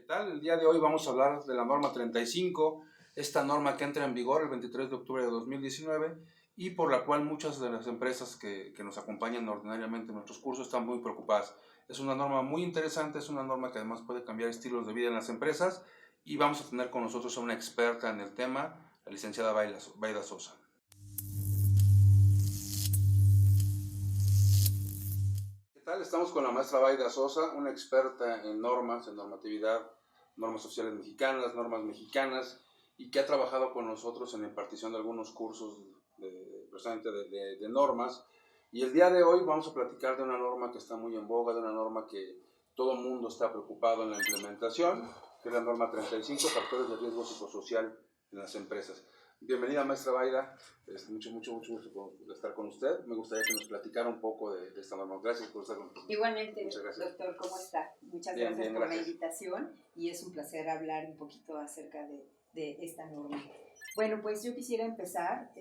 tal? El día de hoy vamos a hablar de la norma 35, esta norma que entra en vigor el 23 de octubre de 2019 y por la cual muchas de las empresas que nos acompañan ordinariamente en nuestros cursos están muy preocupadas. Es una norma muy interesante, es una norma que además puede cambiar estilos de vida en las empresas y vamos a tener con nosotros a una experta en el tema, la licenciada Baida Sosa. ¿Qué tal? Estamos con la maestra Baida Sosa, una experta en normas, en normatividad, normas sociales mexicanas, normas mexicanas, y que ha trabajado con nosotros en la impartición de algunos cursos precisamente de normas. Y el día de hoy vamos a platicar de una norma que está muy en boga, de una norma que todo el mundo está preocupado en la implementación, que es la norma 35, factores de riesgo psicosocial en las empresas. Bienvenida, maestra Baida. Mucho gusto de estar con usted. Me gustaría que nos platicara un poco de esta norma. Gracias por estar con nosotros. Igualmente, doctor, ¿cómo está? Muchas gracias por la invitación y es un placer hablar un poquito acerca de esta norma. Bueno, pues yo quisiera empezar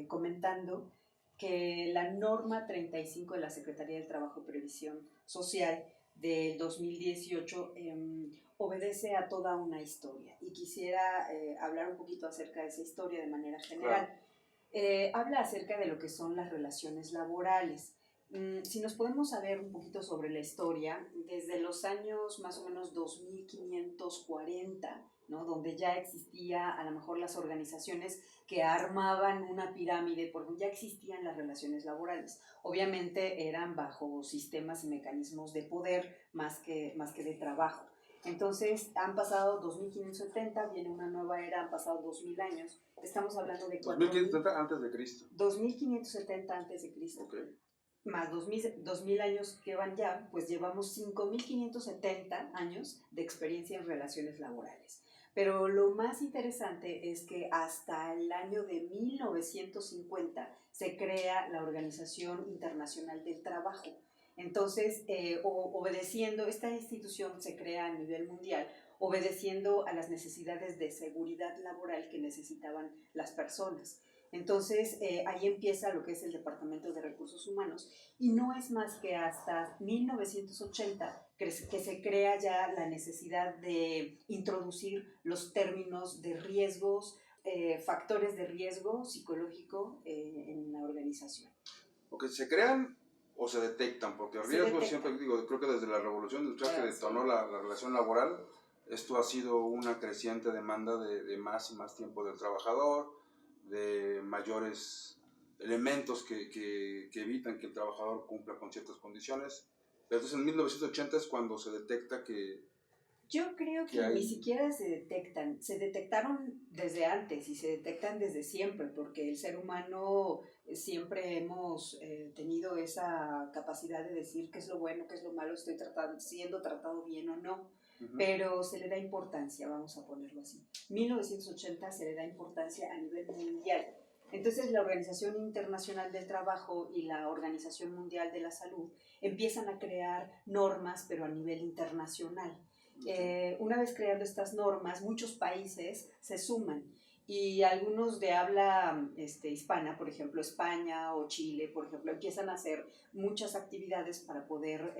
comentando que la norma 35 de la Secretaría del Trabajo y Previsión Social del 2018 obedece a toda una historia y quisiera hablar un poquito acerca de esa historia de manera general. Claro. Habla acerca de lo que son las relaciones laborales. Si nos podemos saber un poquito sobre la historia, desde los años más o menos 2540, ¿no? Donde ya existía a lo mejor las organizaciones que armaban una pirámide, porque ya existían las relaciones laborales. Obviamente eran bajo sistemas y mecanismos de poder más que de trabajo. Entonces han pasado 2570, viene una nueva era, han pasado 2000 años. Estamos hablando de 2570 antes de Cristo. 2570 antes de Cristo. Okay. Más 2000 años que van ya, pues llevamos 5570 años de experiencia en relaciones laborales. Pero lo más interesante es que hasta el año de 1950 se crea la Organización Internacional del Trabajo. Entonces, obedeciendo, esta institución se crea a nivel mundial, obedeciendo a las necesidades de seguridad laboral que necesitaban las personas. Entonces, ahí empieza lo que es el Departamento de Recursos Humanos y no es más que hasta 1980 que se crea ya la necesidad de introducir los términos de riesgos, factores de riesgo psicológico en la organización. Porque se crean o se detectan, porque el riesgo siempre digo, creo que desde la revolución industrial que detonó la relación laboral, esto ha sido una creciente demanda de más y más tiempo del trabajador, de mayores elementos que evitan que el trabajador cumpla con ciertas condiciones. Pero entonces en 1980 es cuando se detecta que... Yo creo que ni siquiera se detectan, se detectaron desde antes y se detectan desde siempre, porque el ser humano siempre hemos tenido esa capacidad de decir qué es lo bueno, qué es lo malo, estoy siendo tratado bien o no. Pero se le da importancia, vamos a ponerlo así. 1980 se le da importancia a nivel mundial. Entonces la Organización Internacional del Trabajo y la Organización Mundial de la Salud empiezan a crear normas, pero a nivel internacional. Una vez creando estas normas, muchos países se suman y algunos de habla hispana, por ejemplo España o Chile, por ejemplo, empiezan a hacer muchas actividades para poder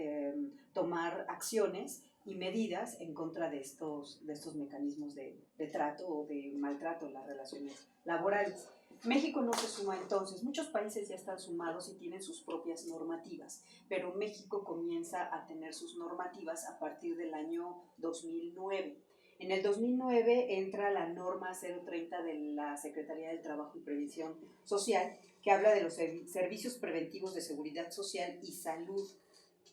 tomar acciones y medidas en contra de estos mecanismos de trato o de maltrato en las relaciones laborales. México no se suma entonces, muchos países ya están sumados y tienen sus propias normativas, pero México comienza a tener sus normativas a partir del año 2009. En el 2009 entra la norma 030 de la Secretaría del Trabajo y Previsión Social, que habla de los servicios preventivos de seguridad social y salud,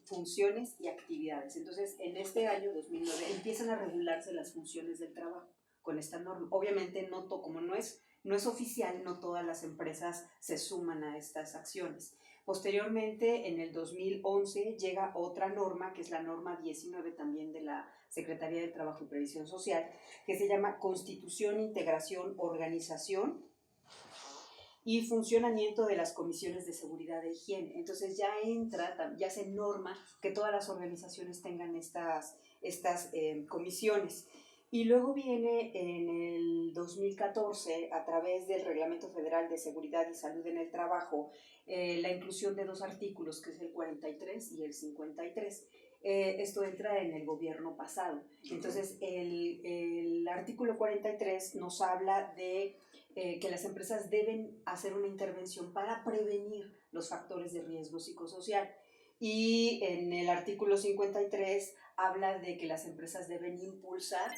funciones y actividades. Entonces, en este año 2009 empiezan a regularse las funciones del trabajo con esta norma. Obviamente, como no es oficial, no todas las empresas se suman a estas acciones. Posteriormente, en el 2011, llega otra norma, que es la norma 19 también de la Secretaría del Trabajo y Previsión Social, que se llama Constitución, Integración, Organización y funcionamiento de las comisiones de seguridad e higiene. Entonces ya se norma que todas las organizaciones tengan estas comisiones. Y luego viene en el 2014, a través del Reglamento Federal de Seguridad y Salud en el Trabajo, la inclusión de dos artículos, que es el 43 y el 53. esto entra en el gobierno pasado. Entonces, el artículo 43 nos habla de que las empresas deben hacer una intervención para prevenir los factores de riesgo psicosocial. Y en el artículo 53 habla de que las empresas deben impulsar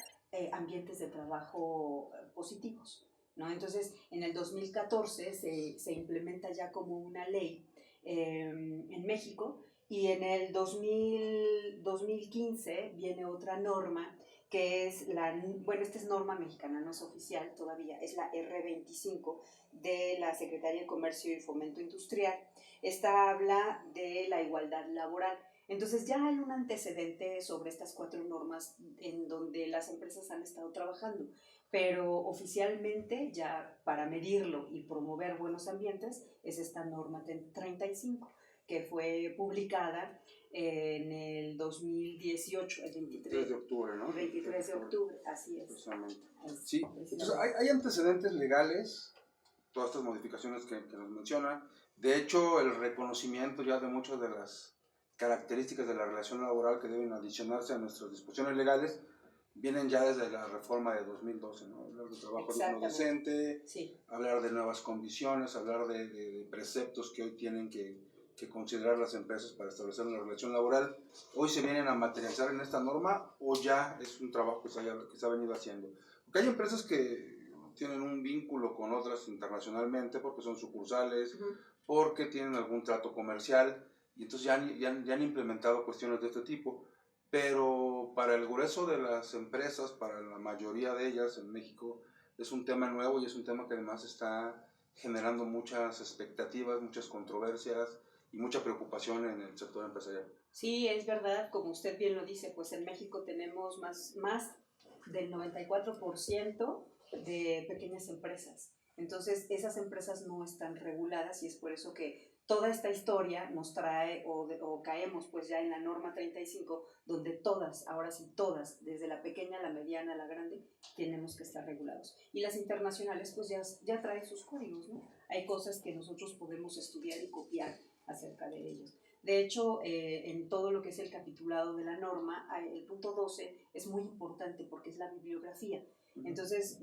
ambientes de trabajo positivos, ¿no? Entonces, en el 2014 se implementa ya como una ley en México, y en el 2015 viene otra norma que es esta es norma mexicana, no es oficial todavía, es la R25 de la Secretaría de Comercio y Fomento Industrial. Esta habla de la igualdad laboral. Entonces ya hay un antecedente sobre estas 4 normas en donde las empresas han estado trabajando, pero oficialmente ya para medirlo y promover buenos ambientes es esta norma 35, que fue publicada en el 2018, el 23 de octubre, ¿no? 23 de octubre, así es. Sí, entonces hay antecedentes legales, todas estas modificaciones que nos menciona. De hecho, el reconocimiento ya de muchas de las características de la relación laboral que deben adicionarse a nuestras disposiciones legales vienen ya desde la reforma de 2012, ¿no? Hablar de trabajo digno decente, sí. Hablar de nuevas condiciones, hablar de preceptos que hoy tienen que considerar las empresas para establecer una relación laboral. ¿Hoy se vienen a materializar en esta norma o ya es un trabajo que se ha venido haciendo? Porque hay empresas que tienen un vínculo con otras internacionalmente porque son sucursales, porque tienen algún trato comercial, y entonces ya han implementado cuestiones de este tipo. Pero para el grueso de las empresas, para la mayoría de ellas en México, es un tema nuevo y es un tema que además está generando muchas expectativas, muchas controversias y mucha preocupación en el sector empresarial. Sí, es verdad, como usted bien lo dice, pues en México tenemos más del 94% de pequeñas empresas. Entonces, esas empresas no están reguladas y es por eso que toda esta historia nos trae o caemos pues ya en la norma 35, donde todas, ahora sí todas, desde la pequeña, la mediana, la grande, tenemos que estar regulados. Y las internacionales pues ya traen sus códigos, ¿no? Hay cosas que nosotros podemos estudiar y copiar acerca de ellos. De hecho, en todo lo que es el capitulado de la norma, el punto 12 es muy importante porque es la bibliografía. Entonces,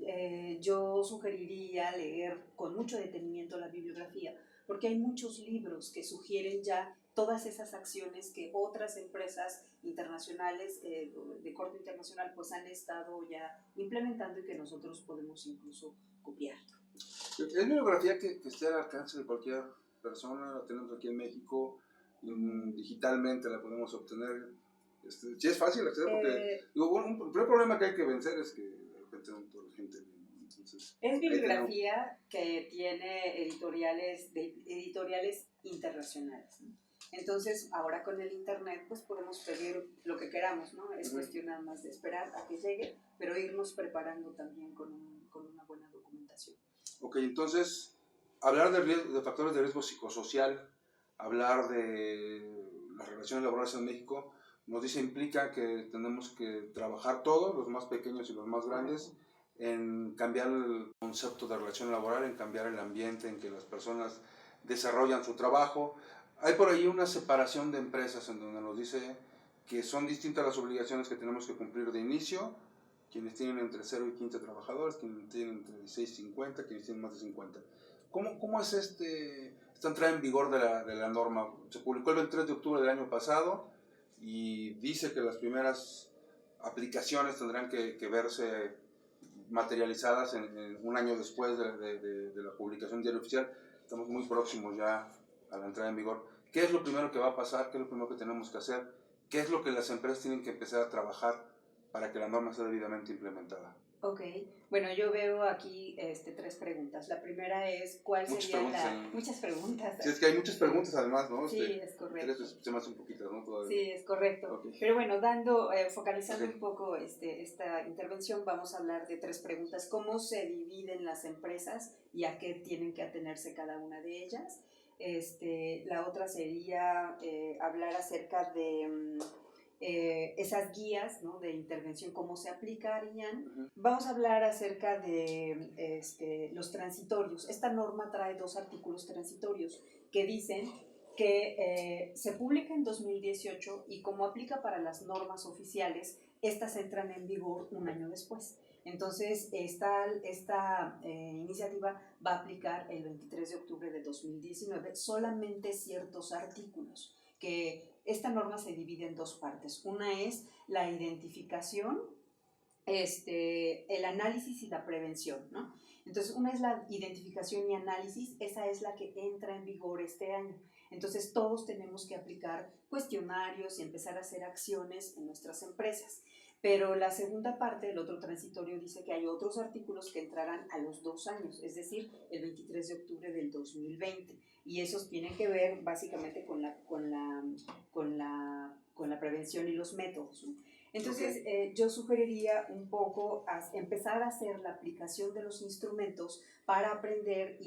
yo sugeriría leer con mucho detenimiento la bibliografía, porque hay muchos libros que sugieren ya todas esas acciones que otras empresas internacionales, de corte internacional, pues han estado ya implementando y que nosotros podemos incluso copiar. Es bibliografía que esté al alcance de cualquier persona, la tenemos aquí en México, digitalmente la podemos obtener. Sí es fácil acceder porque un primer problema que hay que vencer es que de repente no toda la gente... Entonces, es bibliografía que tiene editoriales internacionales, ¿no? Entonces, ahora con el internet, pues podemos pedir lo que queramos, ¿no? Es cuestión nada más de esperar a que llegue, pero irnos preparando también con una buena documentación. Ok, entonces, hablar de factores de riesgo psicosocial, hablar de las relaciones laborales en México, implica que tenemos que trabajar todos, los más pequeños y los más grandes, en cambiar el concepto de relación laboral, en cambiar el ambiente en que las personas desarrollan su trabajo. Hay por ahí una separación de empresas en donde nos dice que son distintas las obligaciones que tenemos que cumplir de inicio, quienes tienen entre 0 y 15 trabajadores, quienes tienen entre 16 y 50, quienes tienen más de 50. ¿Cómo es esta entrada en vigor de la norma? Se publicó el 23 de octubre del año pasado y dice que las primeras aplicaciones tendrán que verse materializadas en un año después de la publicación diario oficial. Estamos muy próximos ya a la entrada en vigor. ¿Qué es lo primero que va a pasar? ¿Qué es lo primero que tenemos que hacer? ¿Qué es lo que las empresas tienen que empezar a trabajar para que la norma sea debidamente implementada? Ok, bueno, yo veo aquí 3 preguntas. La primera es, ¿cuál sería muchas preguntas. Sí, es que hay muchas preguntas además, ¿no? Sí, es correcto. 3 se me hace un poquito, ¿no? Todavía. Sí, es correcto. Okay. Pero bueno, focalizando un poco esta intervención, vamos a hablar de 3 preguntas. ¿Cómo se dividen las empresas y a qué tienen que atenerse cada una de ellas? La otra sería hablar acerca de... esas guías, ¿no?, de intervención, cómo se aplicarían. Vamos a hablar acerca de los transitorios. Esta norma trae 2 artículos transitorios que dicen que se publica en 2018 y como aplica para las normas oficiales, estas entran en vigor un año después. Entonces, esta iniciativa va a aplicar el 23 de octubre de 2019 solamente ciertos artículos, que esta norma se divide en dos partes. Una es la identificación, el análisis y la prevención, ¿no? Entonces, una es la identificación y análisis, esa es la que entra en vigor este año. Entonces, todos tenemos que aplicar cuestionarios y empezar a hacer acciones en nuestras empresas. Pero la segunda parte, el otro transitorio, dice que hay otros artículos que entrarán a los 2 años, es decir, el 23 de octubre del 2020. Y esos tienen que ver básicamente con la prevención y los métodos, ¿no? Entonces, yo sugeriría un poco empezar a hacer la aplicación de los instrumentos para aprender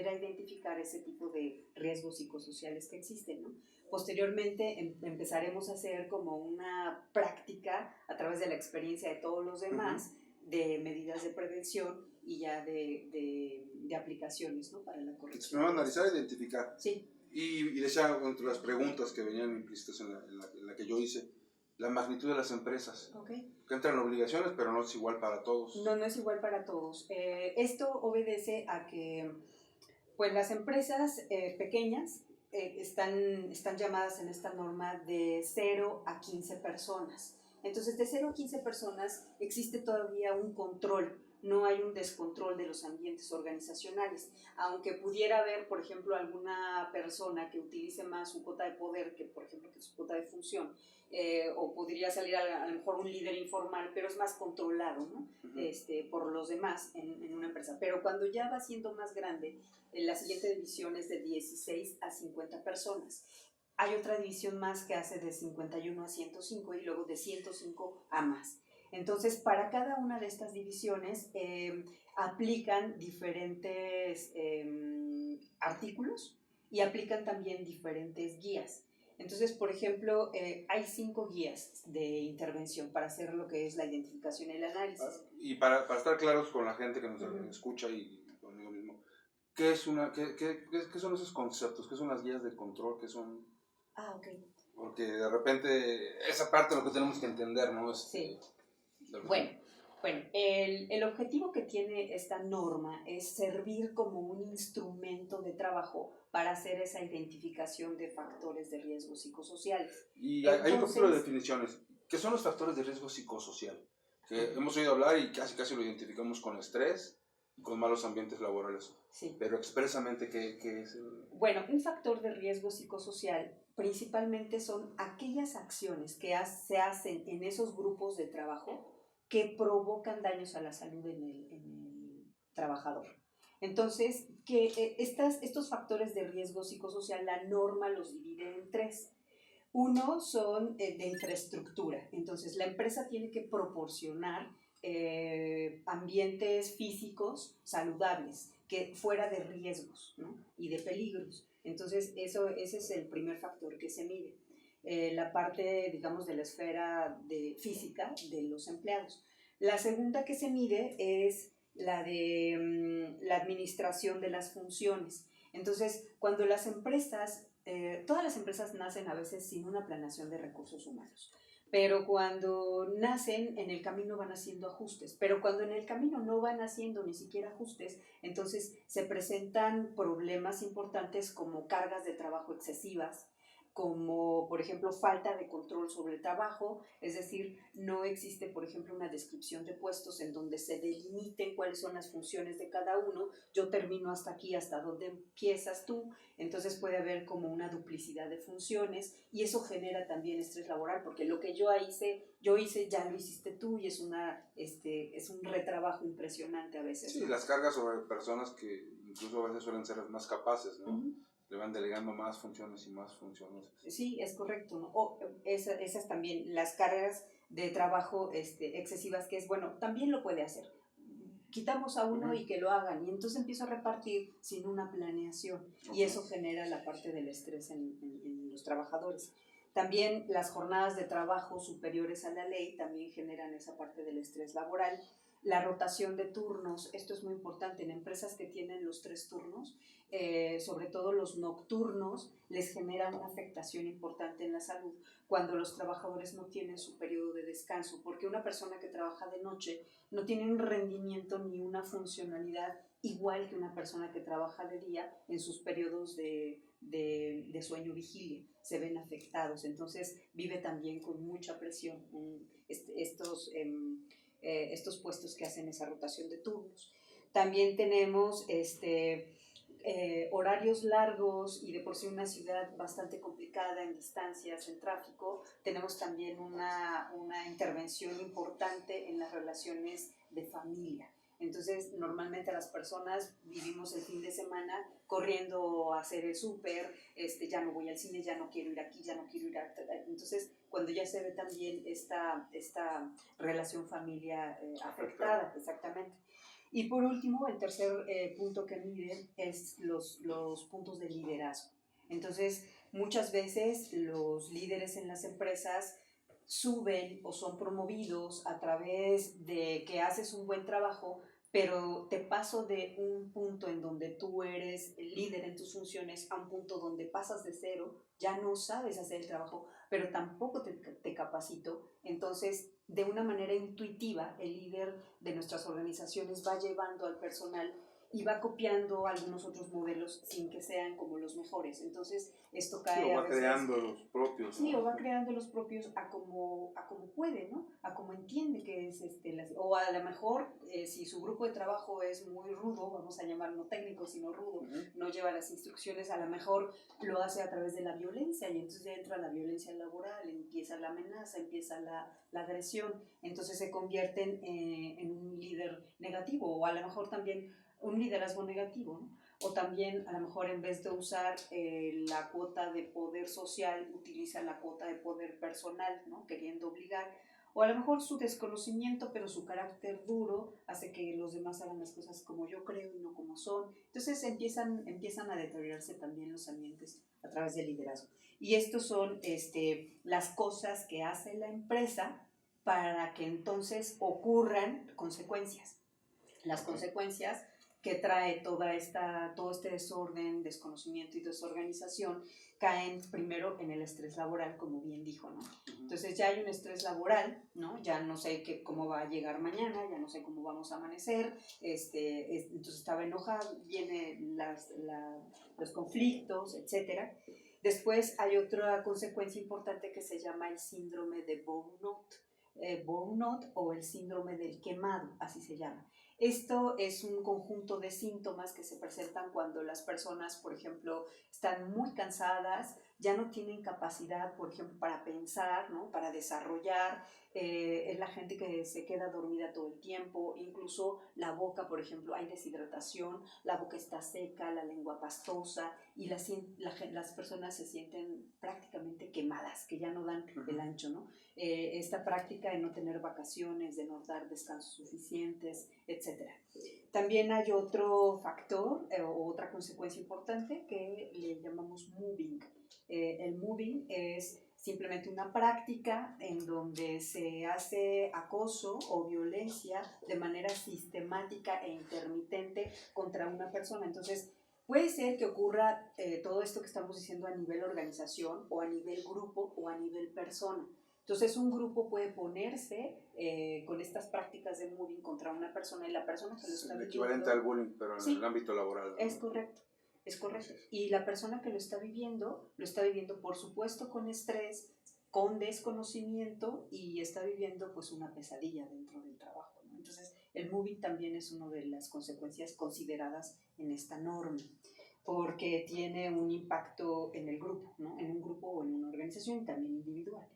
a identificar ese tipo de riesgos psicosociales que existen, ¿no? Posteriormente empezaremos a hacer como una práctica a través de la experiencia de todos los demás, de medidas de prevención y ya de aplicaciones, ¿no? Para la corrección. Me van a analizar e identificar. Sí. Y decía entre las preguntas que venían implícitas en la que yo hice, la magnitud de las empresas. Okay. Que entran obligaciones, pero no es igual para todos. No es igual para todos. Esto obedece a que pues, las empresas pequeñas están llamadas en esta norma de 0 a 15 personas. Entonces, de 0 a 15 personas existe todavía un control, no hay un descontrol de los ambientes organizacionales. Aunque pudiera haber, por ejemplo, alguna persona que utilice más su cuota de poder que, por ejemplo, que su cuota de función, o podría salir a lo mejor un líder informal, pero es más controlado, ¿no? Por los demás en una empresa. Pero cuando ya va siendo más grande, la siguiente división es de 16 a 50 personas. Hay otra división más que hace de 51 a 105 y luego de 105 a más. Entonces, para cada una de estas divisiones aplican diferentes artículos y aplican también diferentes guías. Entonces, por ejemplo, hay 5 guías de intervención para hacer lo que es la identificación y el análisis. Y para estar claros con la gente que nos escucha y conmigo mismo, ¿qué son esos conceptos? ¿Qué son las guías de control? ¿Qué son? Ok. Porque de repente esa parte es lo que tenemos que entender, ¿no? Sí. Bueno, el objetivo que tiene esta norma es servir como un instrumento de trabajo para hacer esa identificación de factores de riesgo psicosociales. Y hay un capítulo de definiciones. ¿Qué son los factores de riesgo psicosocial? Que hemos oído hablar y casi lo identificamos con estrés y con malos ambientes laborales. Sí. Pero expresamente, ¿qué es? Bueno, un factor de riesgo psicosocial principalmente son aquellas acciones que se hacen en esos grupos de trabajo que provocan daños a la salud en el trabajador. Entonces, estos factores de riesgo psicosocial, la norma los divide en 3. Uno son de infraestructura. Entonces, la empresa tiene que proporcionar ambientes físicos saludables, que fuera de riesgos, ¿no? Y de peligros. Entonces, ese es el primer factor que se mide. La parte, digamos, de la esfera física de los empleados. La segunda que se mide es la de la administración de las funciones. Entonces, cuando las empresas, todas las empresas nacen a veces sin una planeación de recursos humanos, pero cuando nacen, en el camino van haciendo ajustes, pero cuando en el camino no van haciendo ni siquiera ajustes, entonces se presentan problemas importantes como cargas de trabajo excesivas, como por ejemplo falta de control sobre el trabajo, es decir, no existe por ejemplo una descripción de puestos en donde se delimiten cuáles son las funciones de cada uno, yo termino hasta aquí, hasta donde empiezas tú, entonces puede haber como una duplicidad de funciones y eso genera también estrés laboral, porque lo que yo hice ya lo hiciste tú y es un retrabajo impresionante a veces. Sí, las cargas sobre personas que incluso a veces suelen ser más capaces, ¿no? Uh-huh. Le van delegando más funciones y más funciones. Sí, es correcto, ¿no? O esas también, las cargas de trabajo excesivas, que es, bueno, también lo puede hacer. Quitamos a uno y que lo hagan, y entonces empiezo a repartir sin una planeación, y eso genera la parte del estrés en los trabajadores. También las jornadas de trabajo superiores a la ley también generan esa parte del estrés laboral. La rotación de turnos, esto es muy importante en empresas que tienen los 3 turnos, sobre todo los nocturnos, les genera una afectación importante en la salud cuando los trabajadores no tienen su periodo de descanso, porque una persona que trabaja de noche no tiene un rendimiento ni una funcionalidad igual que una persona que trabaja de día en sus periodos de sueño vigilia, se ven afectados, entonces vive también con mucha presión estos puestos que hacen esa rotación de turnos. También tenemos horarios largos y de por sí una ciudad bastante complicada en distancias, en tráfico. Tenemos también una intervención importante en las relaciones de familia. Entonces, normalmente las personas vivimos el fin de semana corriendo a hacer el súper, ya no voy al cine, ya no quiero ir aquí, ya no quiero ir a... Entonces, cuando ya se ve también esta relación familia afectada, exactamente. Y por último, el tercer punto que miden es los puntos de liderazgo. Entonces, muchas veces los líderes en las empresas suben o son promovidos a través de que haces un buen trabajo, pero te paso de un punto en donde tú eres el líder en tus funciones a un punto donde pasas de cero, ya no sabes hacer el trabajo, pero tampoco te capacito. Entonces, de una manera intuitiva, el líder de nuestras organizaciones va llevando al personal y va copiando algunos otros modelos sin que sean como los mejores. Entonces, esto cae sí, o va a veces, creando los propios. Sí, ¿no? o va creando los propios a como puede, ¿no? A como entiende que es o a lo mejor si su grupo de trabajo es muy rudo, vamos a llamarlo no técnico, sino rudo, no lleva las instrucciones, a lo mejor lo hace a través de la violencia y entonces ya entra la violencia laboral, empieza la amenaza, empieza la agresión, entonces se convierten en un líder negativo o a lo mejor también un liderazgo negativo, ¿no? O también a lo mejor en vez de usar la cuota de poder social, utiliza la cuota de poder personal, ¿no? Queriendo obligar. O a lo mejor su desconocimiento, pero su carácter duro hace que los demás hagan las cosas como yo creo y no como son. Entonces empiezan a deteriorarse también los ambientes a través del liderazgo. Y estos son las cosas que hace la empresa para que entonces ocurran consecuencias. Las consecuencias que trae todo este desorden, desconocimiento y desorganización, caen primero en el estrés laboral, como bien dijo, ¿no? Entonces ya hay un estrés laboral, ¿no? Ya no sé cómo va a llegar mañana, ya no sé cómo vamos a amanecer, entonces estaba enojado, vienen los conflictos, etc. Después hay otra consecuencia importante que se llama el síndrome de burnout, burnout o el síndrome del quemado, así se llama. Esto es un conjunto de síntomas que se presentan cuando las personas, por ejemplo, están muy cansadas, ya no tienen capacidad, por ejemplo, para pensar, ¿no? Para desarrollar. Es la gente que se queda dormida todo el tiempo, incluso la boca, por ejemplo, hay deshidratación, la boca está seca, la lengua pastosa y las personas se sienten prácticamente quemadas, que ya no dan el ancho, ¿no? Esta práctica de no tener vacaciones, de no dar descansos suficientes, etc. También hay otro factor o otra consecuencia importante que le llamamos moving. El moving es simplemente una práctica en donde se hace acoso o violencia de manera sistemática e intermitente contra una persona. Entonces, puede ser que ocurra todo esto que estamos diciendo a nivel organización o a nivel grupo o a nivel persona. Entonces un grupo puede ponerse con estas prácticas de moving contra una persona y la persona que lo está viviendo... El equivalente al bullying, pero en el ámbito laboral. ¿No? Es correcto. Es correcto. Y la persona que lo está viviendo por supuesto con estrés, con desconocimiento y está viviendo pues una pesadilla dentro del trabajo, ¿no? Entonces el moving también es una de las consecuencias consideradas en esta norma porque tiene un impacto en el grupo, ¿no? En un grupo o en una organización y también individual.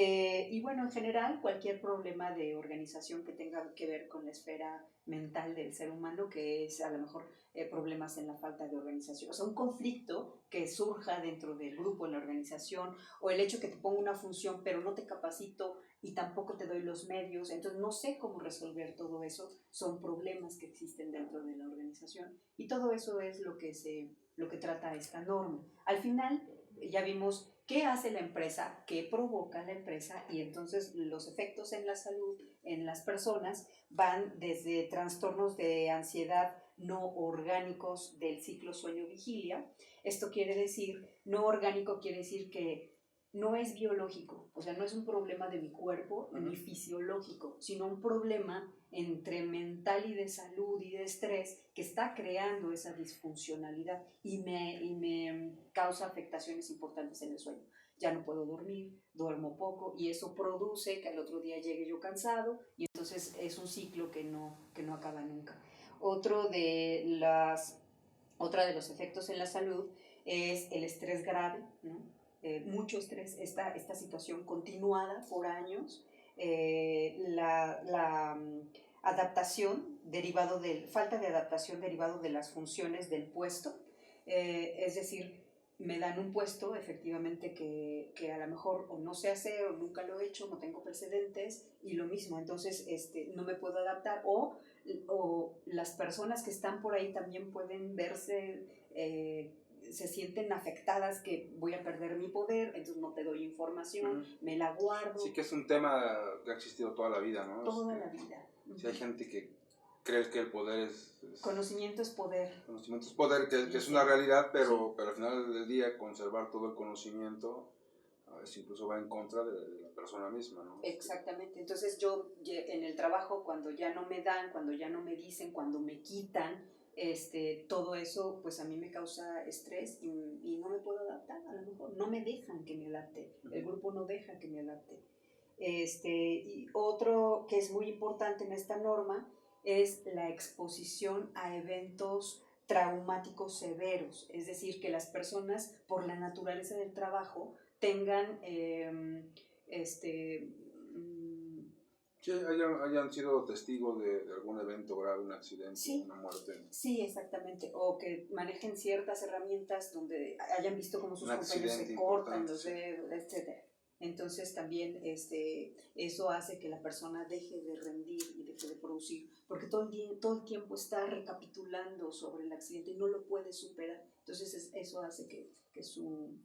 Y bueno, en general, cualquier problema de organización que tenga que ver con la esfera mental del ser humano, que es a lo mejor problemas en la falta de organización, o sea, un conflicto que surja dentro del grupo, en la organización, o el hecho que te ponga una función, pero no te capacito y tampoco te doy los medios, entonces no sé cómo resolver todo eso, son problemas que existen dentro de la organización, y todo eso es lo que trata esta norma. Al final, ya vimos qué hace la empresa, qué provoca la empresa, y entonces los efectos en la salud en las personas van desde trastornos de ansiedad no orgánicos del ciclo sueño-vigilia. Esto quiere decir, no orgánico quiere decir que no es biológico, o sea, no es un problema de mi cuerpo ni fisiológico, sino un problema entre mental y de salud y de estrés que está creando esa disfuncionalidad y me causa afectaciones importantes en el sueño. Ya no puedo dormir, duermo poco y eso produce que al otro día llegue yo cansado y entonces es un ciclo que no acaba nunca. Otra de los efectos en la salud es el estrés grave, ¿no? Mucho estrés, esta situación continuada por años, la adaptación falta de adaptación derivado de las funciones del puesto, es decir, me dan un puesto efectivamente que a lo mejor o no sé hacer o nunca lo he hecho, no tengo precedentes y lo mismo, entonces no me puedo adaptar o las personas que están por ahí también pueden verse, se sienten afectadas que voy a perder mi poder, entonces no te doy información, me la guardo. Sí, que es un tema que ha existido toda la vida, ¿no? Toda la vida. Si hay gente que cree que el poder es... Conocimiento es poder. Conocimiento es poder, que es una realidad, pero al final del día conservar todo el conocimiento a veces incluso va en contra de la persona misma, ¿no? Exactamente. Entonces yo en el trabajo, cuando ya no me dan, cuando ya no me dicen, cuando me quitan, todo eso pues a mí me causa estrés y no me puedo adaptar, a lo mejor no me dejan que me adapte, el grupo no deja que me adapte. Y otro que es muy importante en esta norma es la exposición a eventos traumáticos severos, es decir, que las personas por la naturaleza del trabajo tengan Sí, hayan sido testigos de algún evento grave, un accidente, sí, una muerte. Sí, exactamente. O que manejen ciertas herramientas donde hayan visto cómo sus compañeros se cortan los dedos, etc. Entonces también eso hace que la persona deje de rendir y deje de producir, porque todo el tiempo está recapitulando sobre el accidente y no lo puede superar. Entonces eso hace que su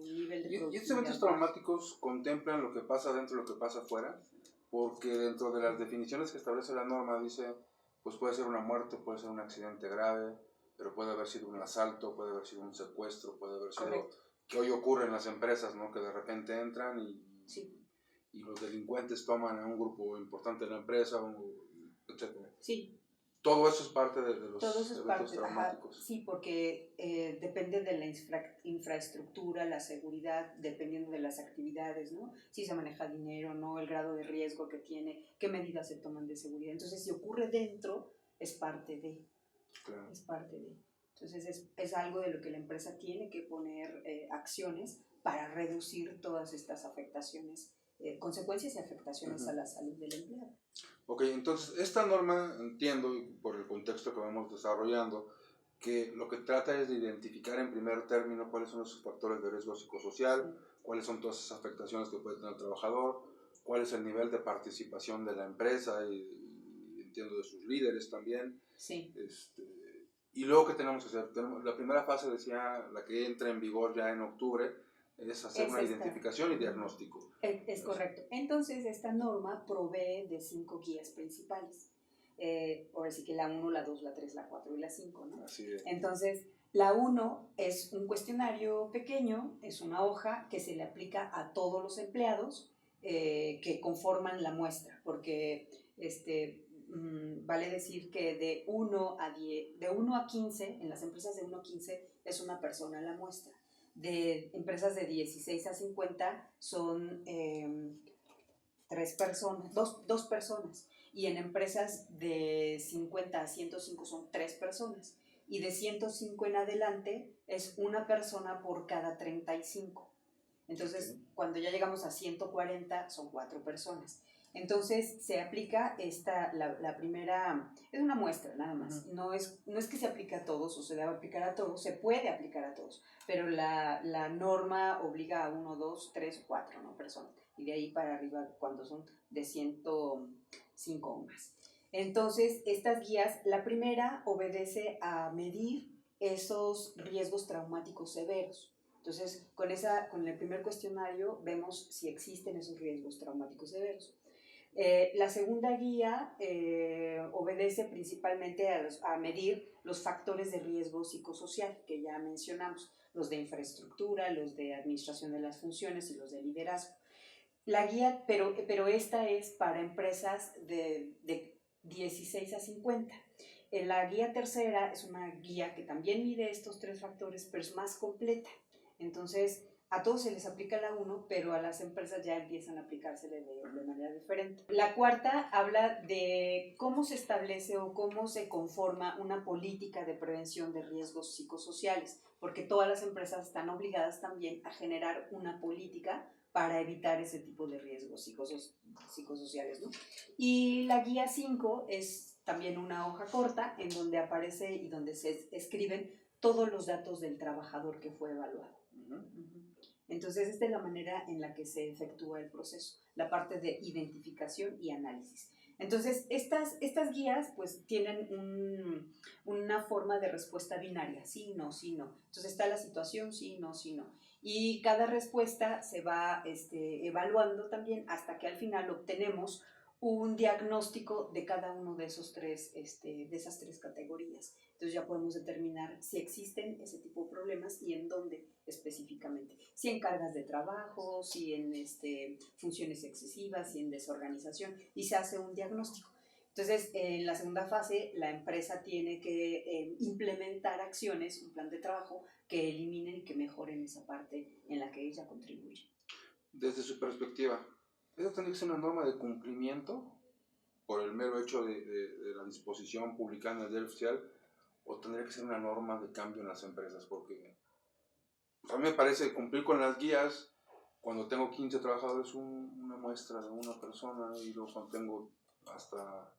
nivel de productividad... ¿Y estos eventos traumáticos contemplan lo que pasa dentro y lo que pasa afuera? Porque dentro de las definiciones que establece la norma dice, pues puede ser una muerte, puede ser un accidente grave, pero puede haber sido un asalto, puede haber sido un secuestro, puede haber sido... Correcto. Que hoy ocurre en las empresas, ¿no? Que de repente entran y los delincuentes toman a un grupo importante de la empresa, etc. Sí. Todo eso es parte de los eventos traumáticos. Ajá, sí, porque depende de la infraestructura, la seguridad, dependiendo de las actividades, ¿no? Si se maneja dinero, ¿no? El grado de riesgo que tiene, qué medidas se toman de seguridad. Entonces, si ocurre dentro, es parte de. Claro. Es parte de. Entonces, es algo de lo que la empresa tiene que poner acciones para reducir todas estas afectaciones, consecuencias y afectaciones a la salud del empleado. Ok, entonces esta norma, entiendo por el contexto que vamos desarrollando, que lo que trata es de identificar en primer término cuáles son los factores de riesgo psicosocial, cuáles son todas esas afectaciones que puede tener el trabajador, cuál es el nivel de participación de la empresa y entiendo de sus líderes también. Sí. Y luego, ¿qué tenemos que hacer? La primera fase, decía, la que entra en vigor ya en octubre, es hacer una identificación y diagnóstico. Es correcto. Entonces, esta norma provee de 5 guías principales. Ahora sí que la 1, la 2, la 3, la 4 y la 5, ¿no? Así es. Entonces, la 1 es un cuestionario pequeño, es una hoja que se le aplica a todos los empleados que conforman la muestra, porque vale decir que de 1 a 15, en las empresas de 1 a 15 es una persona la muestra. De empresas de 16 a 50 son 3 personas, 2 personas, y en empresas de 50 a 105 son 3 personas, y de 105 en adelante es una persona por cada 35. Entonces, cuando ya llegamos a 140 son 4 personas. Entonces se aplica la primera, es una muestra nada más, no es que se aplique a todos o se debe aplicar a todos, se puede aplicar a todos, pero la norma obliga a 1, 2, 3, 4, ¿no? Personas, y de ahí para arriba cuando son de 105 o más. Entonces estas guías, la primera obedece a medir esos riesgos traumáticos severos. Entonces, con el primer cuestionario vemos si existen esos riesgos traumáticos severos. La segunda guía obedece principalmente a medir los factores de riesgo psicosocial que ya mencionamos, los de infraestructura, los de administración de las funciones y los de liderazgo. La guía, pero esta es para empresas de 16 a 50. La guía tercera es una guía que también mide estos tres factores, pero es más completa. Entonces, a todos se les aplica la 1, pero a las empresas ya empiezan a aplicársele de manera diferente. La cuarta habla de cómo se establece o cómo se conforma una política de prevención de riesgos psicosociales, porque todas las empresas están obligadas también a generar una política para evitar ese tipo de riesgos psicosociales, ¿no? Y la guía 5 es también una hoja corta en donde aparece y donde se escriben todos los datos del trabajador que fue evaluado. Entonces, esta es la manera en la que se efectúa el proceso, la parte de identificación y análisis. Entonces, estas guías pues tienen una forma de respuesta binaria, sí, no, sí, no. Entonces está la situación, sí, no, sí, no. Y cada respuesta se va evaluando también hasta que al final obtenemos un diagnóstico de cada uno de esas tres categorías. Entonces ya podemos determinar si existen ese tipo de problemas y en dónde específicamente. Si en cargas de trabajo, si en funciones excesivas, si en desorganización, y se hace un diagnóstico. Entonces, en la segunda fase, la empresa tiene que implementar acciones, un plan de trabajo que eliminen y que mejoren esa parte en la que ella contribuye. Desde su perspectiva, ¿eso tendría que ser una norma de cumplimiento por el mero hecho de la disposición publicada en el diario oficial, o tendría que ser una norma de cambio en las empresas? Porque a mí me parece cumplir con las guías cuando tengo 15 trabajadores, una muestra de una persona, y luego cuando tengo hasta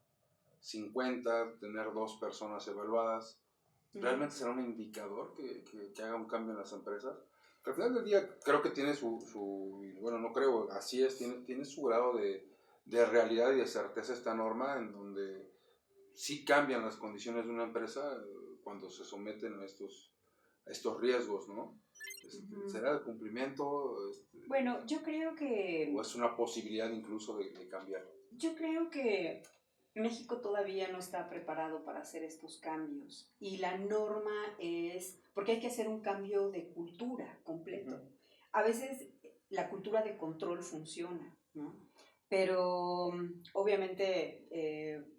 50, tener 2 personas evaluadas. ¿Realmente será un indicador que haga un cambio en las empresas? Pero al final del día creo que tiene bueno, no creo, así es, tiene su grado de realidad y de certeza esta norma, en donde sí cambian las condiciones de una empresa cuando se someten a estos riesgos, ¿no? ¿Será de cumplimiento? Bueno, yo creo que... ¿O es una posibilidad incluso de cambiar? Yo creo que México todavía no está preparado para hacer estos cambios y la norma es, porque hay que hacer un cambio de cultura completo. A veces la cultura de control funciona, ¿no? Pero obviamente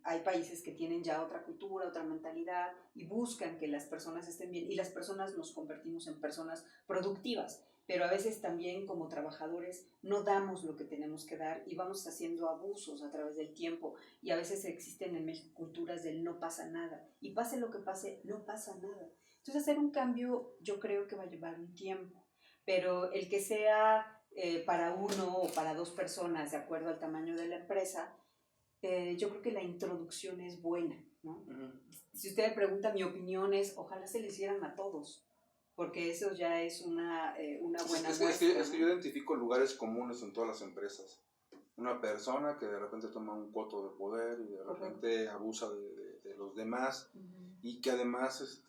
hay países que tienen ya otra cultura, otra mentalidad y buscan que las personas estén bien, y las personas nos convertimos en personas productivas, pero a veces también como trabajadores no damos lo que tenemos que dar y vamos haciendo abusos a través del tiempo, y a veces existen en México culturas del no pasa nada, y pase lo que pase, no pasa nada. Entonces hacer un cambio yo creo que va a llevar un tiempo, pero el que sea para uno o para 2 personas de acuerdo al tamaño de la empresa, yo creo que la introducción es buena, ¿no? Si usted me pregunta, mi opinión es, ojalá se le hicieran a todos, porque eso ya es una buena muestra. Es que yo identifico lugares comunes en todas las empresas. Una persona que de repente toma un coto de poder y de repente abusa de los demás, y que además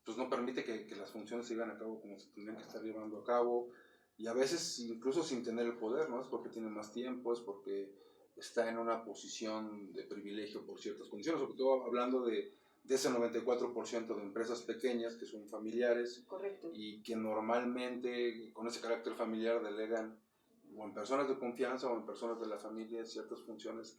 pues no permite que las funciones se lleven a cabo como se tendrían que estar llevando a cabo, y a veces incluso sin tener el poder, ¿no? Es porque tiene más tiempo, es porque está en una posición de privilegio por ciertas condiciones, sobre todo hablando de ese 94% de empresas pequeñas que son familiares. Correcto. Y que normalmente con ese carácter familiar delegan o en personas de confianza o en personas de la familia ciertas funciones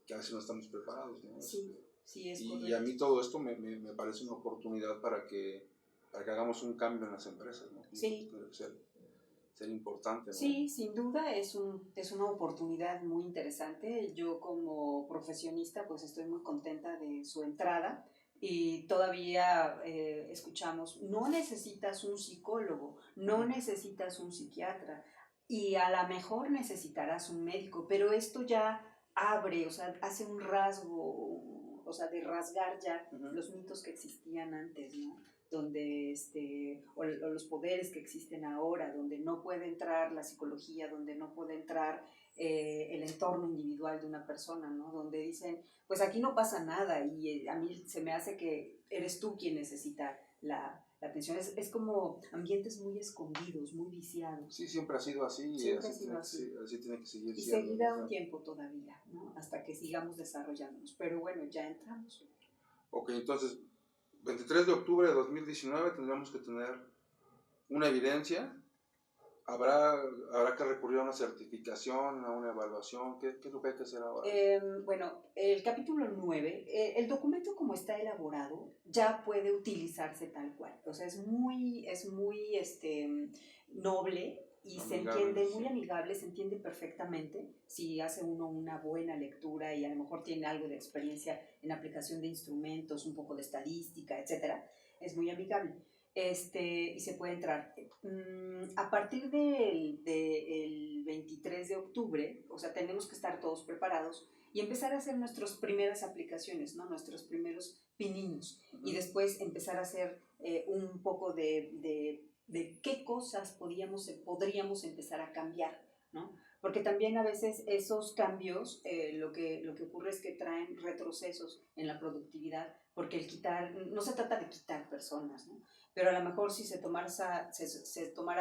que a veces no estamos preparados, ¿no? Sí, sí, es correcto. Y a mí todo esto me parece una oportunidad para que hagamos un cambio en las empresas, ¿no? Sí. Ser importante, ¿no? Sí, sin duda es una oportunidad muy interesante. Yo como profesionista pues estoy muy contenta de su entrada, y todavía escuchamos, no necesitas un psicólogo, no necesitas un psiquiatra, y a lo mejor necesitarás un médico, pero esto ya abre, o sea, hace un rasgo, o sea, de rasgar ya los mitos que existían antes, ¿no? Donde o los poderes que existen ahora, donde no puede entrar la psicología, donde no puede entrar el entorno individual de una persona, ¿no? Donde dicen, pues aquí no pasa nada, y a mí se me hace que eres tú quien necesita la atención. Es como ambientes muy escondidos, muy viciados. Sí, siempre ha sido así. Siempre ha sido así. Así tiene que seguir y siendo. seguirá un tiempo todavía, ¿no? Hasta que sigamos desarrollándonos. Pero bueno, ya entramos. Ok, entonces, 23 de octubre de 2019 tendríamos que tener una evidencia. ¿Habrá que recurrir a una certificación, a una evaluación? ¿Qué es lo que hay que hacer ahora? Bueno, el capítulo 9, el documento como está elaborado ya puede utilizarse tal cual. O sea, es muy noble y amigable, se entiende, sí, muy amigable, se entiende perfectamente si hace uno una buena lectura y a lo mejor tiene algo de experiencia en aplicación de instrumentos, un poco de estadística, etcétera. Es muy amigable. Y se puede entrar. A partir del 23 de octubre, o sea, tenemos que estar todos preparados y empezar a hacer nuestras primeras aplicaciones, ¿no? Nuestros primeros pininos. Y después empezar a hacer un poco de qué cosas podríamos empezar a cambiar, ¿no? Porque también a veces esos cambios lo que ocurre es que traen retrocesos en la productividad, porque el quitar, no se trata de quitar personas, ¿no? Pero a lo mejor si se tomara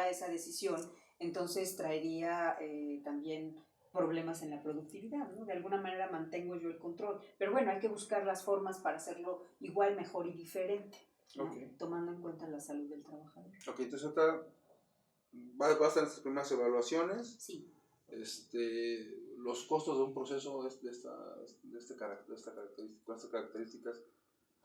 esa decisión, entonces traería también problemas en la productividad, ¿no? De alguna manera mantengo yo el control, pero bueno, hay que buscar las formas para hacerlo igual, mejor y diferente, ¿no? Okay. Tomando en cuenta la salud del trabajador. Ok, entonces ahorita va a estar en estas primeras evaluaciones. Sí. Los costos de un proceso de estas características,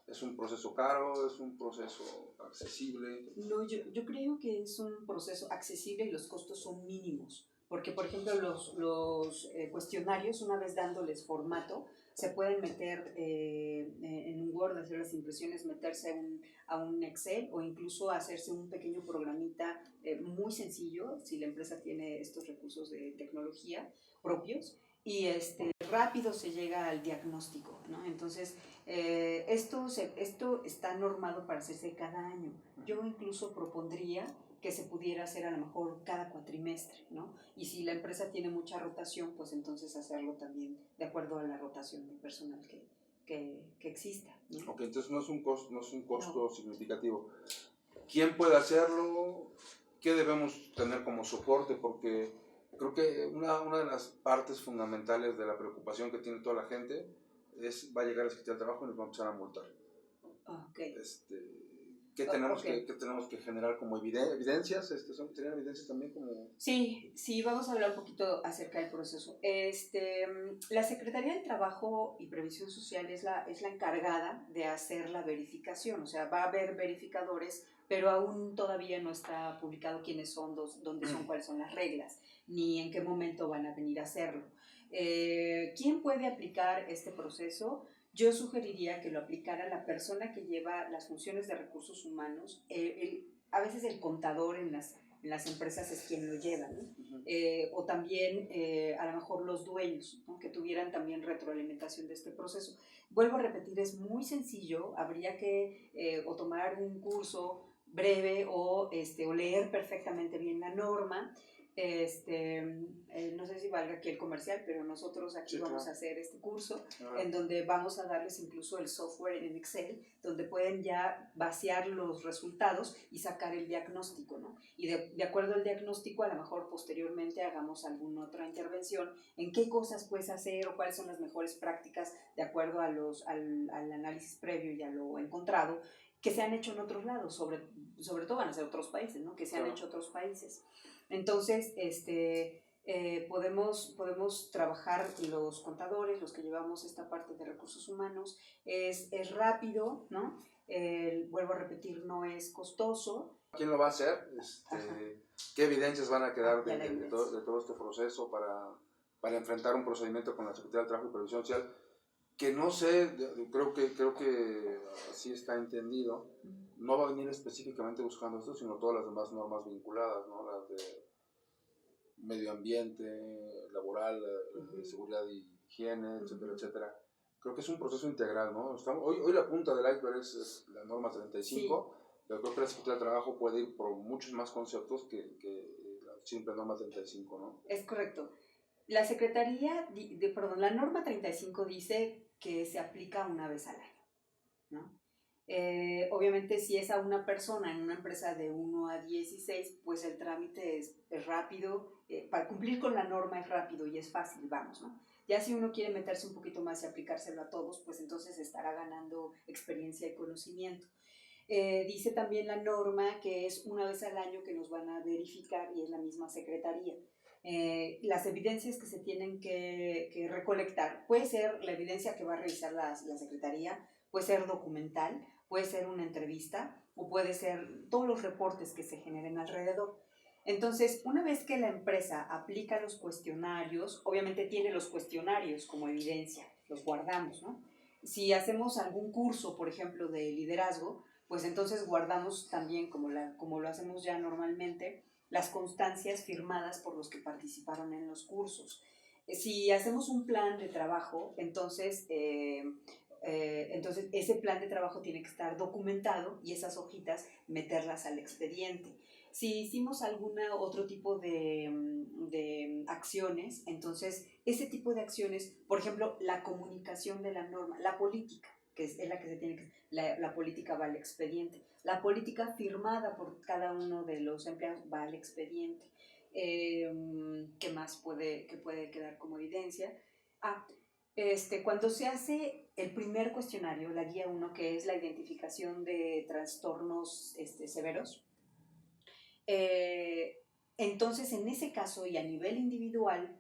¿es un proceso caro? ¿Es un proceso accesible? No, yo creo que es un proceso accesible y los costos son mínimos. Porque, por ejemplo, los cuestionarios, una vez dándoles formato, se pueden meter en un Word, hacer las impresiones, meterse a un Excel o incluso hacerse un pequeño programita muy sencillo, si la empresa tiene estos recursos de tecnología propios, y rápido se llega al diagnóstico, ¿no? Entonces, esto está normado para hacerse cada año. Yo incluso propondría que se pudiera hacer a lo mejor cada cuatrimestre, ¿no? Y si la empresa tiene mucha rotación, pues entonces hacerlo también de acuerdo a la rotación de personal que exista, ¿no? Ok, entonces no es un costo significativo. ¿Quién puede hacerlo? ¿Qué debemos tener como soporte? Porque creo que una de las partes fundamentales de la preocupación que tiene toda la gente va a llegar a la Secretaría del Trabajo y nos va a empezar a multar. Okay. ¿Qué tenemos que generar como evidencias? ¿Serían evidencias también como...? Sí, vamos a hablar un poquito acerca del proceso. La Secretaría del Trabajo y Previsión Social es la encargada de hacer la verificación. O sea, va a haber verificadores, pero aún todavía no está publicado quiénes son, dónde son, cuáles son las reglas, ni en qué momento van a venir a hacerlo. ¿Quién puede aplicar este proceso? Yo sugeriría que lo aplicara la persona que lleva las funciones de recursos humanos. A veces el contador en las empresas es quien lo lleva, ¿no? O también a lo mejor los dueños, ¿no? Que tuvieran también retroalimentación de este proceso. Vuelvo a repetir, es muy sencillo, habría que o tomar un curso breve o leer perfectamente bien la norma. No sé si valga aquí el comercial, pero nosotros aquí vamos a hacer este curso en donde vamos a darles incluso el software en Excel, donde pueden ya vaciar los resultados y sacar el diagnóstico, ¿no? Y de acuerdo al diagnóstico, a lo mejor posteriormente hagamos alguna otra intervención en qué cosas puedes hacer o cuáles son las mejores prácticas de acuerdo a al análisis previo y a lo encontrado, que se han hecho en otros lados, sobre todo van a ser otros países, ¿no? Que se han hecho en otros países. Entonces, podemos trabajar los contadores, los que llevamos esta parte de recursos humanos. Es rápido, ¿no? Vuelvo a repetir, no es costoso. ¿Quién lo va a hacer? ¿Qué evidencias van a quedar de todo este proceso para enfrentar un procedimiento con la Secretaría del Trabajo y Previsión Social? Que no sé, creo que así está entendido, no va a venir específicamente buscando esto, sino todas las demás normas vinculadas, ¿no? Las de medio ambiente, laboral, seguridad y higiene, etcétera, etcétera. Creo que es un proceso integral, ¿no? Hoy la punta del iceberg es la norma 35, pero creo que la Secretaría del Trabajo puede ir por muchos más conceptos que la simple norma 35, ¿no? Es correcto. La Secretaría, la norma 35 dice que se aplica una vez al año, ¿no? Obviamente si es a una persona en una empresa de 1 a 16, pues el trámite es rápido, para cumplir con la norma es rápido y es fácil, vamos, ¿no? Ya si uno quiere meterse un poquito más y aplicárselo a todos, pues entonces estará ganando experiencia y conocimiento. Dice también la norma que es una vez al año que nos van a verificar y es la misma secretaría. Las evidencias que se tienen que recolectar, puede ser la evidencia que va a revisar la secretaría, puede ser documental, puede ser una entrevista o puede ser todos los reportes que se generen alrededor. Entonces, una vez que la empresa aplica los cuestionarios, obviamente tiene los cuestionarios como evidencia, los guardamos, ¿no? Si hacemos algún curso, por ejemplo, de liderazgo, pues entonces guardamos también, como lo hacemos ya normalmente, las constancias firmadas por los que participaron en los cursos. Si hacemos un plan de trabajo, entonces ese plan de trabajo tiene que estar documentado y esas hojitas meterlas al expediente. Si hicimos algún otro tipo de acciones, entonces ese tipo de acciones, por ejemplo, la comunicación de la norma, la política, que es la que se tiene que, la política va al expediente. La política firmada por cada uno de los empleados va al expediente. ¿Qué más puede quedar como evidencia? Cuando se hace el primer cuestionario, la guía 1, que es la identificación de trastornos severos, entonces en ese caso y a nivel individual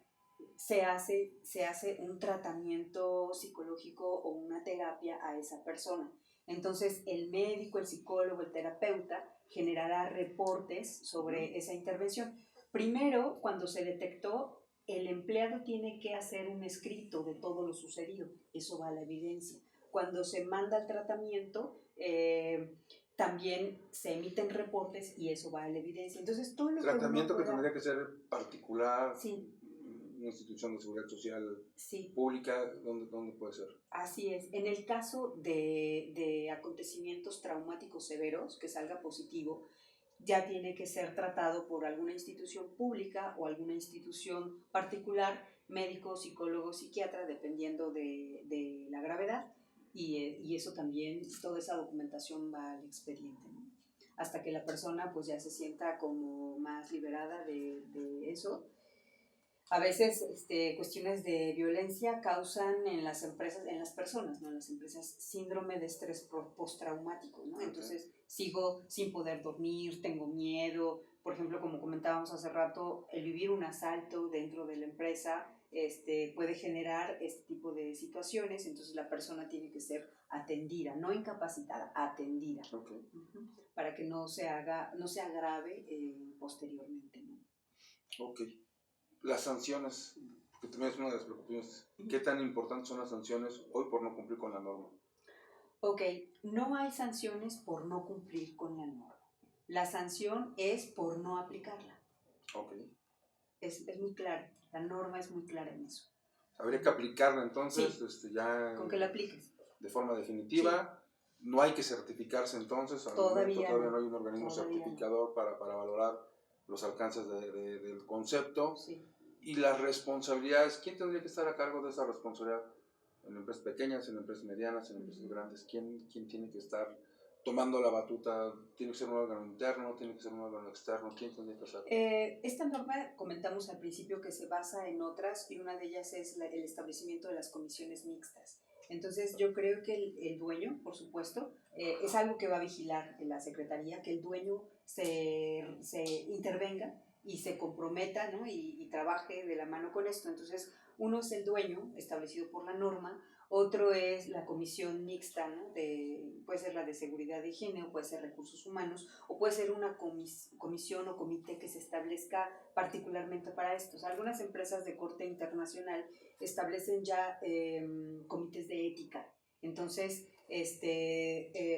se hace un tratamiento psicológico o una terapia a esa persona. Entonces el médico, el psicólogo, el terapeuta generará reportes sobre esa intervención. Primero, cuando se detectó, el empleado tiene que hacer un escrito de todo lo sucedido. Eso va a la evidencia. Cuando se manda el tratamiento, también se emiten reportes y eso va a la evidencia. Entonces, todo lo tratamiento que tendría que ser particular, sí, una institución de seguridad social sí, pública, ¿dónde puede ser? Así es. En el caso de acontecimientos traumáticos severos, que salga positivo, ya tiene que ser tratado por alguna institución pública o alguna institución particular, médico, psicólogo, psiquiatra, dependiendo de la gravedad. Y eso también, toda esa documentación va al expediente, ¿no? Hasta que la persona pues ya se sienta como más liberada de eso. A veces cuestiones de violencia causan en las empresas, en las personas, ¿no? En las empresas, síndrome de estrés postraumático, ¿no? Entonces sigo sin poder dormir, tengo miedo. Por ejemplo, como comentábamos hace rato, el vivir un asalto dentro de la empresa puede generar este tipo de situaciones. Entonces la persona tiene que ser atendida, no incapacitada, atendida, para que no se agrave posteriormente, ¿no? Ok. Las sanciones, que también es una de las preocupaciones. ¿Qué tan importantes son las sanciones hoy por no cumplir con la norma? Ok, no hay sanciones por no cumplir con la norma. La sanción es por no aplicarla. Ok. Es muy clara, la norma es muy clara en eso. Habría que aplicarla entonces, sí, ya con que la apliques. De forma definitiva. Sí. No hay que certificarse entonces, al momento todavía no hay un organismo certificador para valorar los alcances del concepto. Sí. Y las responsabilidades, ¿quién tendría que estar a cargo de esa responsabilidad? En empresas pequeñas, en empresas medianas, en empresas grandes, ¿quién tiene que estar tomando la batuta? ¿Tiene que ser un órgano interno? ¿Tiene que ser un órgano externo? ¿Quién tendría que estar? Esta norma, comentamos al principio que se basa en otras, y una de ellas es el establecimiento de las comisiones mixtas. Entonces yo creo que el dueño, por supuesto, es algo que va a vigilar en la Secretaría, que el dueño se intervenga y se comprometa, ¿no? y trabaje de la mano con esto. Entonces, uno es el dueño, establecido por la norma, otro es la comisión mixta, ¿no? Puede ser la de seguridad de higiene, o puede ser recursos humanos, o puede ser una comisión o comité que se establezca particularmente para esto. O sea, algunas empresas de corte internacional establecen ya comités de ética. Entonces,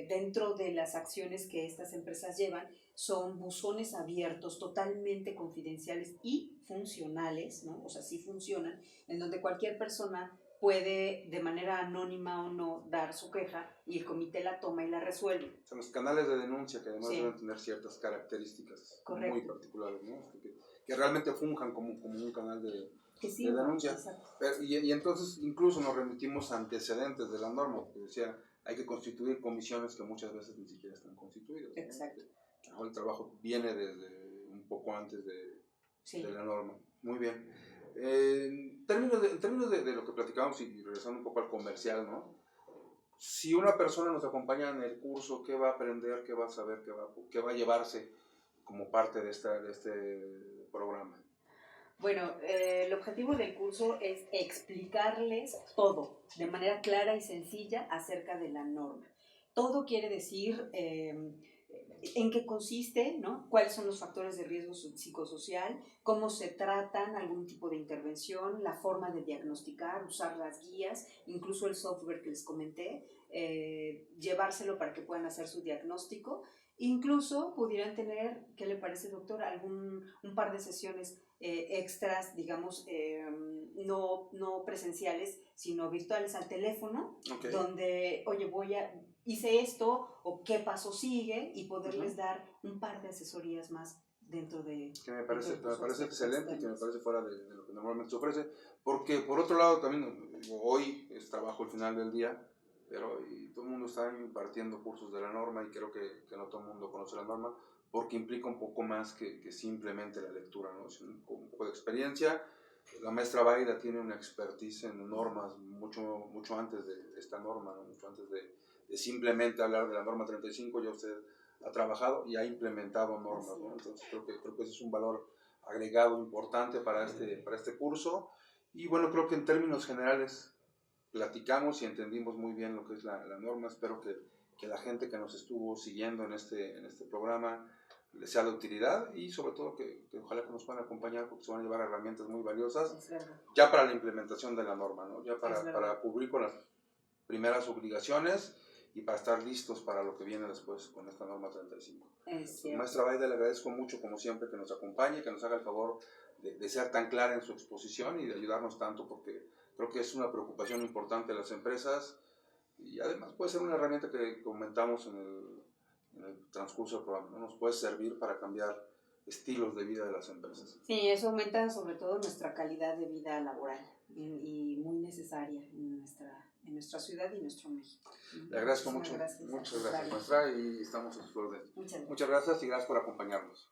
dentro de las acciones que estas empresas llevan, son buzones abiertos, totalmente confidenciales y funcionales, ¿no? O sea, sí funcionan, en donde cualquier persona puede, de manera anónima o no, dar su queja y el comité la toma y la resuelve. Son los canales de denuncia que además deben tener ciertas características muy particulares, ¿no? Que realmente funjan como un canal de que sí, de denuncia. exacto. Y entonces incluso nos remitimos a antecedentes de la norma, porque decía, hay que constituir comisiones que muchas veces ni siquiera están constituidas, ¿no? Exacto. El trabajo viene desde un poco antes de la norma. Muy bien. En términos de lo que platicábamos y regresando un poco al comercial, ¿no? Si una persona nos acompaña en el curso, ¿qué va a aprender, qué va a saber, qué va a llevarse como parte de este programa? Bueno, el objetivo del curso es explicarles todo de manera clara y sencilla acerca de la norma. Todo quiere decir en qué consiste, ¿no? Cuáles son los factores de riesgo psicosocial, cómo se tratan algún tipo de intervención, la forma de diagnosticar, usar las guías, incluso el software que les comenté, llevárselo para que puedan hacer su diagnóstico. Incluso pudieran tener, ¿qué le parece, doctor? Un par de sesiones extras, digamos, no presenciales, sino virtuales al teléfono, Okay. donde, oye, hice esto, o qué paso sigue, y poderles dar un par de asesorías más dentro de... Que me parece excelente y que me parece fuera de lo que normalmente se ofrece, porque por otro lado también, hoy es trabajo al final del día, pero y todo el mundo está impartiendo cursos de la norma y creo que no todo el mundo conoce la norma, porque implica un poco más que simplemente la lectura, ¿no? Es un poco de experiencia. La maestra Baida tiene una expertise en normas mucho antes de esta norma, ¿no? Mucho antes de simplemente hablar de la norma 35, ya usted ha trabajado y ha implementado normas, ¿no? Entonces creo que ese es un valor agregado importante para este curso. Y bueno, creo que en términos generales platicamos y entendimos muy bien lo que es la norma. Espero que la gente que nos estuvo siguiendo en este programa les sea de utilidad y sobre todo que ojalá que nos puedan acompañar porque se van a llevar herramientas muy valiosas ya para la implementación de la norma, ¿no? Ya para cubrir con las primeras obligaciones y para estar listos para lo que viene después con esta norma 35. Maestra Baida, le agradezco mucho como siempre que nos acompañe, que nos haga el favor de ser tan clara en su exposición y de ayudarnos tanto porque creo que es una preocupación importante de las empresas y además puede ser una herramienta que comentamos en el transcurso del programa, ¿no? Nos puede servir para cambiar estilos de vida de las empresas. Sí, eso aumenta sobre todo nuestra calidad de vida laboral y muy necesaria en nuestra ciudad y nuestro México. Le agradezco mucho. Muchas gracias, maestra, y estamos a sus órdenes. Muchas gracias y gracias por acompañarnos.